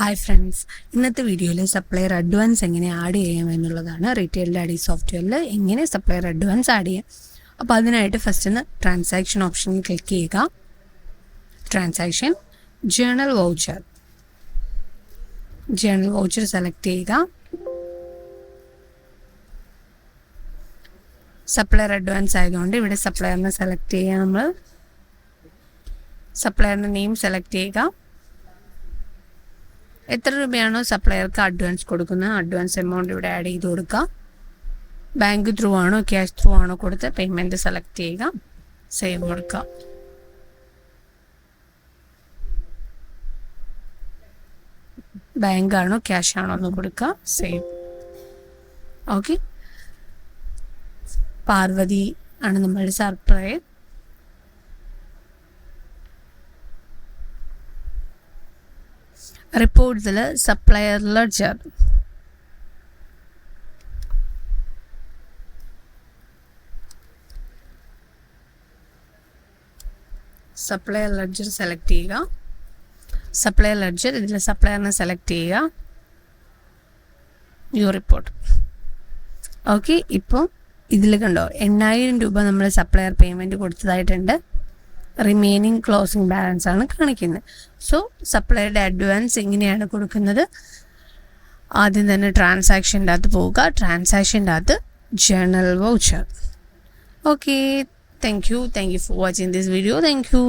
Hi friends, ഇന്നത്തെ വീഡിയോയിൽ supplier advance എങ്ങനെ ആഡ് ചെയ്യാം എന്നുള്ളതാണ്. റീറ്റെയിൽ ഡാഡി സോഫ്റ്റ്വെയറിൽ എങ്ങനെ സപ്ലയർ അഡ്വാൻസ് ആഡ് ചെയ്യാം. അപ്പോൾ അതിനായിട്ട് ഫസ്റ്റ് ഒന്ന് ട്രാൻസാക്ഷൻ ഓപ്ഷനിൽ ക്ലിക്ക് ചെയ്യുക. ട്രാൻസാക്ഷൻ ജേണൽ വൗച്ചർ സെലക്ട് ചെയ്യുക. സപ്ലയർ അഡ്വാൻസ് ആയതുകൊണ്ട് ഇവിടെ സപ്ലയറിനെ സെലക്ട് ചെയ്യുക. നമ്മൾ സപ്ലയറിൻ്റെ നെയിം സെലക്ട് ചെയ്യുക. എത്ര രൂപയാണോ സപ്ലയർക്ക് അഡ്വാൻസ് കൊടുക്കുന്നത് അഡ്വാൻസ് എമൗണ്ട് ഇവിടെ ആഡ് ചെയ്ത് കൊടുക്കുക. ബാങ്ക് ത്രൂ ആണോ ക്യാഷ് ത്രൂ ആണോ കൊടുത്ത് പേയ്മെൻറ്റ് സെലക്ട് ചെയ്യുക. സേവ് കൊടുക്കുക. ബാങ്ക് ആണോ ക്യാഷ് ആണോ എന്ന് കൊടുക്കുക. സേവ്. ഓക്കെ, പാർവതി ആണ് നമ്മളുടെ സപ്ലയർ. റിപ്പോർട്ടിൽ സപ്ലയർ ലെഡ്ജർ സെലക്ട് ചെയ്യുക. സപ്ലയർ ലെഡ്ജർ ഇതിൽ സപ്ലയറിനെ സെലക്ട് ചെയ്യുക. New report. ഓക്കെ, ഇപ്പോൾ ഇതിൽ കണ്ടോ 8,000 രൂപ നമ്മൾ സപ്ലയർ പേയ്മെൻറ്റ് കൊടുത്തതായിട്ടുണ്ട്. റിമൈനിങ് ക്ലോസിംഗ് ബാലൻസ് ആണ് കാണിക്കുന്നത്. സോ സപ്ലൈയുടെ അഡ്വാൻസ് എങ്ങനെയാണ് കൊടുക്കുന്നത്? ആദ്യം തന്നെ ട്രാൻസാക്ഷൻ്റെ അകത്ത് പോവുക. ട്രാൻസാക്ഷൻ്റെ അകത്ത് journal voucher. Okay, thank you for watching this video. Thank you.